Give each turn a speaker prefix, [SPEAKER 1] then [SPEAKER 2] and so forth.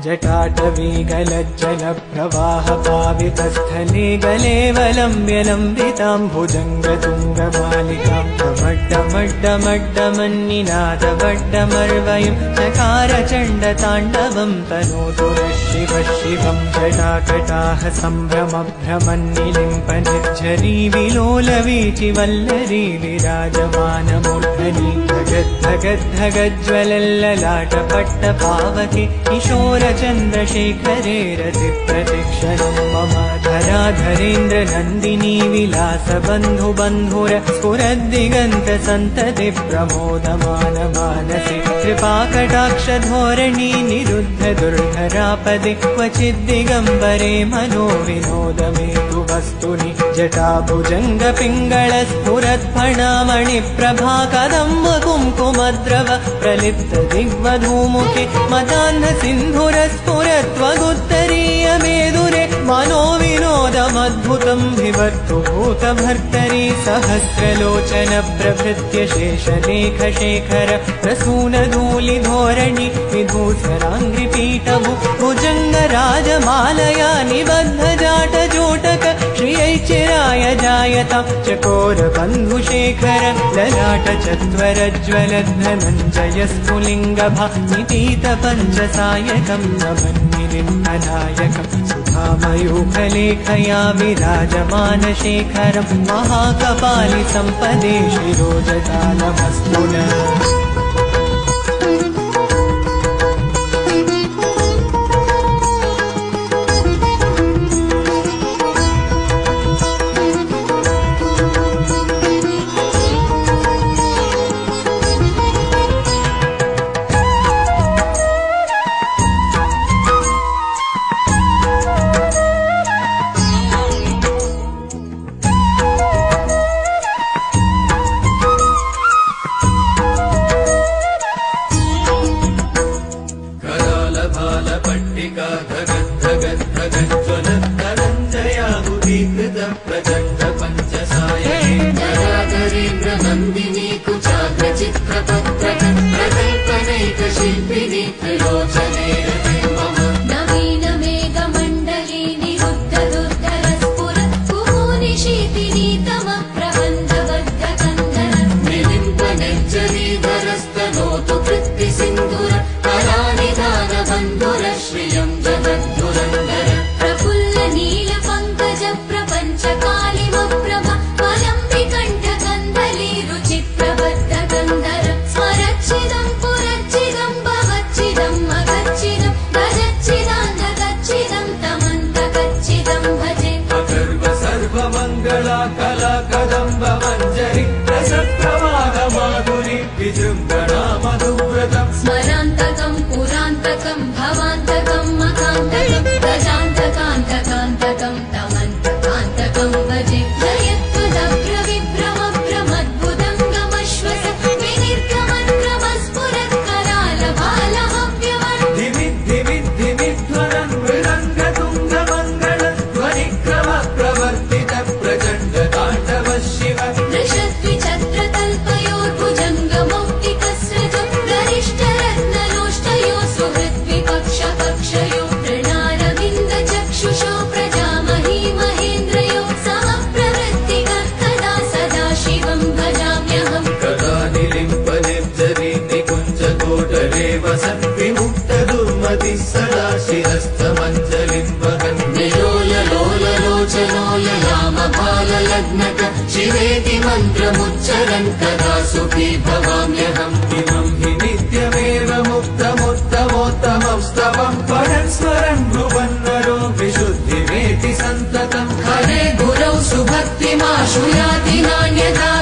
[SPEAKER 1] जटाटवीगलज्जलप्रवाहपावितस्थले गलेवलम्ब्य लम्बितां भुजङ्गतुङ्गमालिकां डमड्डमड्डमड्डमन्निनादवड्डमर्वयं चकारचण्डताण्डवं तनोतु नः शिवः शिवं। जटाकटाह सम्भ्रमभ्रमन्निलिम्प निर्झरी विलोलवीचिवल्लरी विराजमानमूर्धनि धगद्धगद्धगज्ज्वलल्ललाटपट्टपावके किशोरचन्द्रशेखरे रतिप्रतिक्षणं मम धराधरेन्द्रनन्दिनी विलासबन्धुबन्धुर स्फुरद्दिगन्तसन्तति प्रमोदमानमानसे कृपाकटाक्षधोरणी निरुद्ध दुर्धरापदे क्वचिद्दिगम्बरे मनो विनोदमेतु वस्तुनि जटाभुजङ्गपिङ्गळस्फुरत्फणामणिप्रभाकदम्ब कुङ्कुमद्रव प्रलिप्तदिग्वधूमुखे मदाह्नसिन्धुरस्फुरत्वगुत्तरीयमेदुरे मनोविनोदमद्भुतं विवर्तु भूतभर्तरि सहस्रलोचन प्रभृत्य शेषलेखशेखर प्रसूनधूलिधोरणि विधूसराङ्घ्रिपीठभु भुजङ्गराजमालया निबद्धजाटजोटक श्रियैचिराय जायतां चकोरबन्धुशेखर ललाटचत्वरज्ज्वलद्धनञ्जयस्फुलिङ्गभा निपीतपञ्चसायकं नमन्निलिम्बनायकं सुधामयूखलेखया विराजमानशेखरं महाकपालि सम्पदे शिरोजटालमस्तु नः।
[SPEAKER 2] स्मरान्तकं पुरान्तकं भवान्तकं मकान्तकं गजान्तकान्तकान्तकं तमन्तकान्तकं भजे जयत्वदभ्रविभ्रमभ्रमद्भुतङ्गमश्वस विनिर्गमन्क्रमस्फुरत्करालभालहव्यवन्
[SPEAKER 1] धिमिद्धिमिद्धिमिध्वरन् मृदङ्गतुङ्गमङ्गल ध्वनिक्रम प्रवर्तित प्रचण्डताण्डव शिव
[SPEAKER 2] दृशद्विचक्रतल्पयोर्भुजङ्गमौक्तिकस्रजो गरिष्ठरत्नलोष्टयो सुहृद्विपक्षकक्षयो तृणारविन्दचक्षुषो प्रजामही महेन्द्रयो समप्रवृत्तिकदा सदा शिवं भजाम्यहम्।
[SPEAKER 1] कदा निलिम्प निर्जरी निकुञ्जकोटरे वसन् विमुक्तदुर्मतिः सदा शिरस्थमञ्जलिं वहन्
[SPEAKER 2] निलोललोललोचनो ललामपाललग्नक शिवेति मन्त्रमुच्चरन् कदा सुखी भवाम्यहम्।
[SPEAKER 1] इमं हि नित्यमेव मुक्तमुत्तमोत्तमं स्तवं पठन् स्मरन् ब्रुवन्नरो विशुद्धिमेति सन्ततम्
[SPEAKER 2] हरे गुरौ सुभक्तिमाशु याति नान्यथा